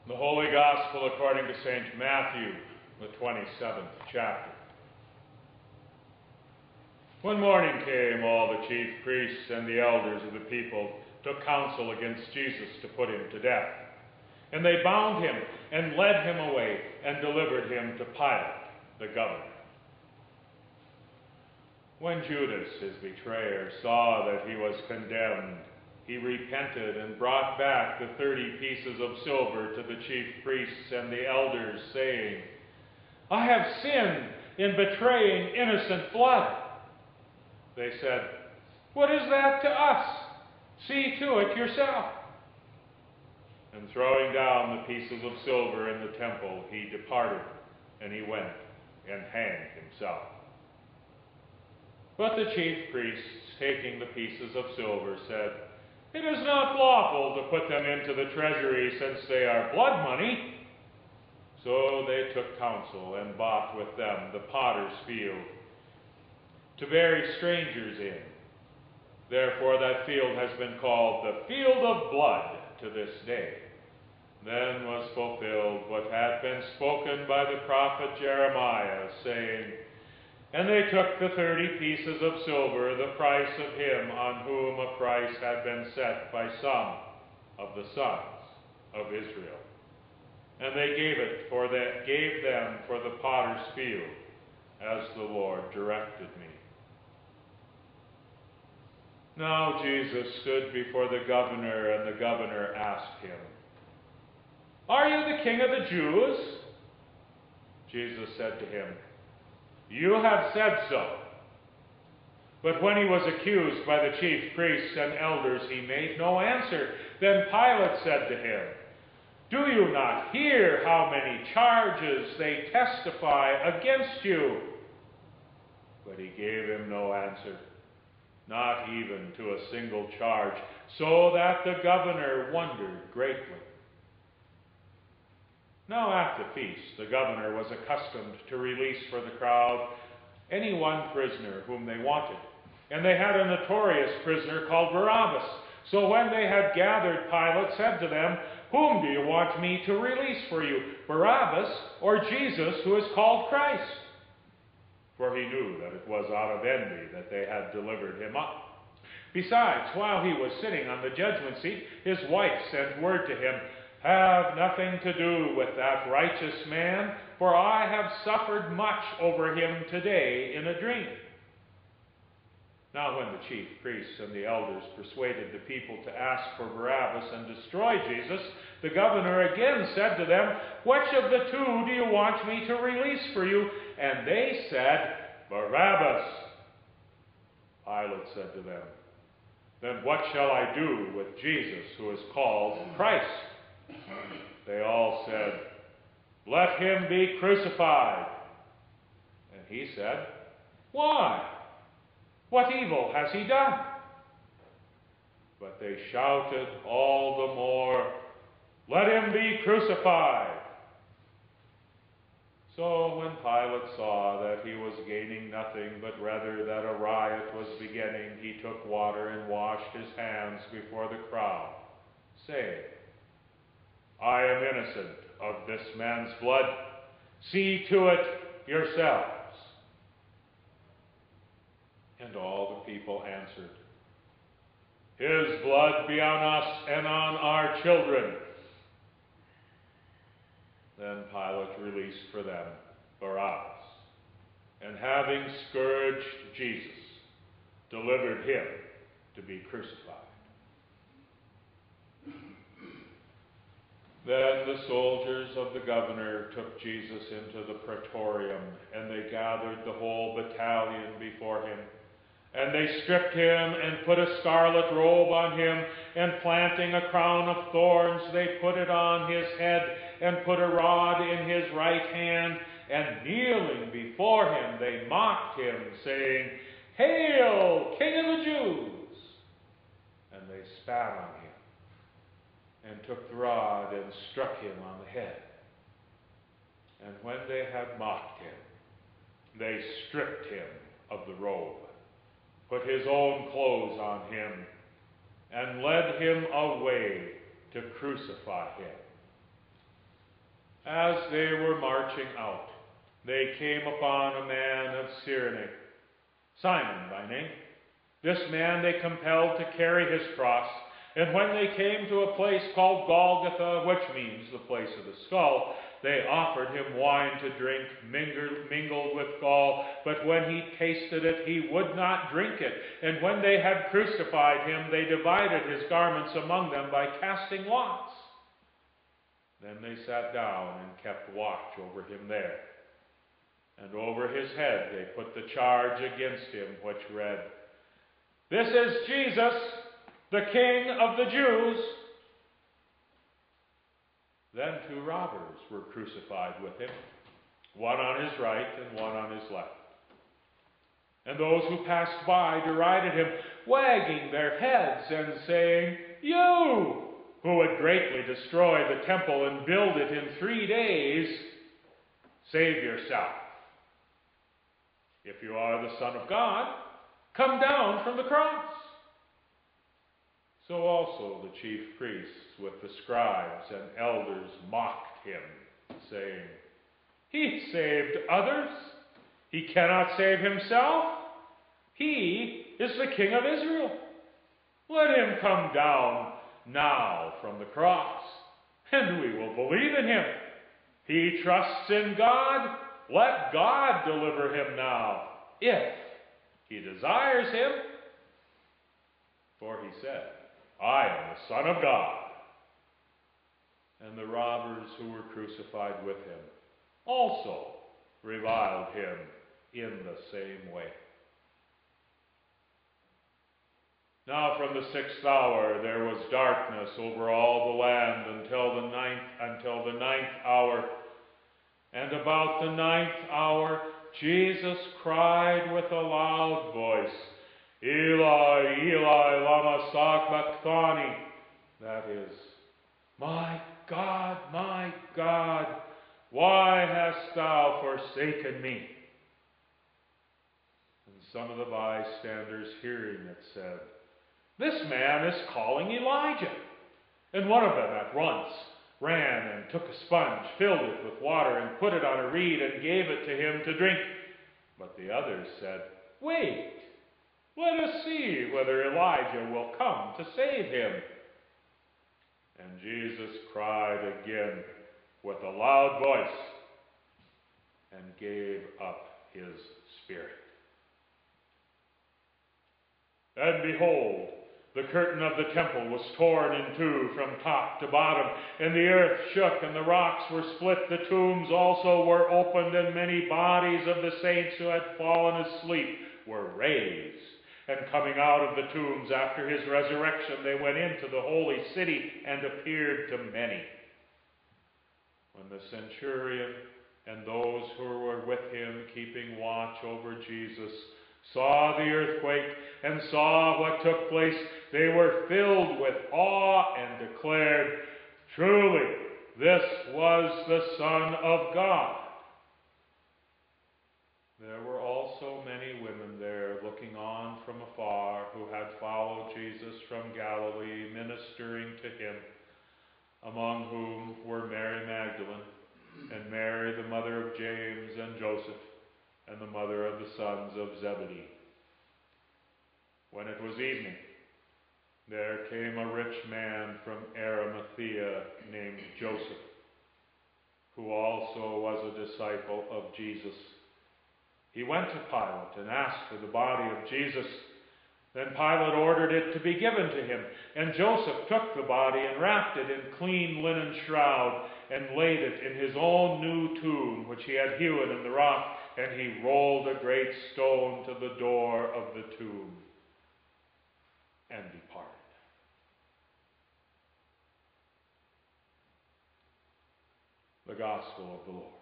The Holy Gospel according to St. Matthew, the 27th chapter. When morning came, all the chief priests and the elders of the people took counsel against Jesus to put him to death. And they bound him and led him away and delivered him to Pilate, the governor. When Judas, his betrayer, saw that he was condemned, he repented and brought back the 30 pieces of silver to the chief priests and the elders, saying, "I have sinned in betraying innocent blood." They said, "What is that to us? See to it yourself." And throwing down the pieces of silver in the temple, he departed, and he went and hanged himself. But the chief priests, taking the pieces of silver, said, "It is not lawful to put them into the treasury, since they are blood money." So they took counsel and bought with them the potter's field to bury strangers in. Therefore that field has been called the field of blood to this day. Then was fulfilled what had been spoken by the prophet Jeremiah, saying, "And they took the 30 pieces of silver, the price of him on whom a price had been set by some of the sons of Israel. And they gave them for the potter's field, as the Lord directed me." Now Jesus stood before the governor, and the governor asked him, "Are you the king of the Jews?" Jesus said to him, "You have said so." But when he was accused by the chief priests and elders, he made no answer. Then Pilate said to him, "Do you not hear how many charges they testify against you?" But he gave him no answer, not even to a single charge, so that the governor wondered greatly. Now at the feast, the governor was accustomed to release for the crowd any one prisoner whom they wanted. And they had a notorious prisoner called Barabbas. So when they had gathered, Pilate said to them, "Whom do you want me to release for you, Barabbas or Jesus, who is called Christ?" For he knew that it was out of envy that they had delivered him up. Besides, while he was sitting on the judgment seat, his wife sent word to him, "Have nothing to do with that righteous man, for I have suffered much over him today in a dream." Now when the chief priests and the elders persuaded the people to ask for Barabbas and destroy Jesus, the governor again said to them, "Which of the two do you want me to release for you?" And they said, "Barabbas." Pilate said to them, "Then what shall I do with Jesus, who is called Christ?" They all said, "Let him be crucified." And he said, "Why? What evil has he done?" But they shouted all the more, "Let him be crucified." So when Pilate saw that he was gaining nothing, but rather that a riot was beginning, he took water and washed his hands before the crowd, saying, "I am innocent of this man's blood. See to it yourselves." And all the people answered, "His blood be on us and on our children." Then Pilate released for them Barabbas, and having scourged Jesus, delivered him to be crucified. Then the soldiers of the governor took Jesus into the praetorium, and they gathered the whole battalion before him. And they stripped him and put a scarlet robe on him, and planting a crown of thorns, they put it on his head, and put a rod in his right hand, and kneeling before him, they mocked him, saying, "Hail, King of the Jews!" And they spat on him, and took the rod and struck him on the head. And when they had mocked him, they stripped him of the robe, put his own clothes on him, and led him away to crucify him. As they were marching out, they came upon a man of Cyrene, Simon by name. This man they compelled to carry his cross, and when they came to a place called Golgotha, which means the place of the skull, they offered him wine to drink, mingled with gall, but when he tasted it, he would not drink it. And when they had crucified him, they divided his garments among them by casting lots. Then they sat down and kept watch over him there. And over his head they put the charge against him, which read, "This is Jesus, the King of the Jews." Then 2 robbers were crucified with him, one on his right and one on his left. And those who passed by derided him, wagging their heads and saying, "You, who would greatly destroy the temple and build it in 3 days, save yourself. If you are the Son of God, come down from the cross." So also the chief priests with the scribes and elders mocked him, saying, "He saved others. He cannot save himself. He is the King of Israel. Let him come down now from the cross, and we will believe in him. He trusts in God. Let God deliver him now, if he desires him." For he said, "I am the Son of God." And the robbers who were crucified with him also reviled him in the same way. Now from the 6th hour there was darkness over all the land until the ninth hour. And about the 9th hour Jesus cried with a loud voice, "Eli, Eli, lama sabachthani." That is, my God, why hast thou forsaken me?" And some of the bystanders hearing it said, "This man is calling Elijah." And one of them at once ran and took a sponge, filled it with water, and put it on a reed, and gave it to him to drink. But the others said, "Wait, let us see whether Elijah will come to save him." And Jesus cried again with a loud voice, and gave up his spirit. And behold, the curtain of the temple was torn in 2 from top to bottom, and the earth shook, and the rocks were split. The tombs also were opened, and many bodies of the saints who had fallen asleep were raised. And coming out of the tombs after his resurrection, they went into the holy city and appeared to many. When the centurion and those who were with him keeping watch over Jesus saw the earthquake and saw what took place, they were filled with awe and declared, "Truly, this was the Son of God." There were also many women there looking on from afar, who had followed Jesus from Galilee, ministering to him, among whom were Mary Magdalene, and Mary the mother of James and Joseph, and the mother of the sons of Zebedee. When it was evening, there came a rich man from Arimathea named Joseph, who also was a disciple of Jesus. He went to Pilate and asked for the body of Jesus. Then Pilate ordered it to be given to him, and Joseph took the body and wrapped it in clean linen shroud and laid it in his own new tomb, which he had hewn in the rock, and he rolled a great stone to the door of the tomb and departed. The Gospel of the Lord.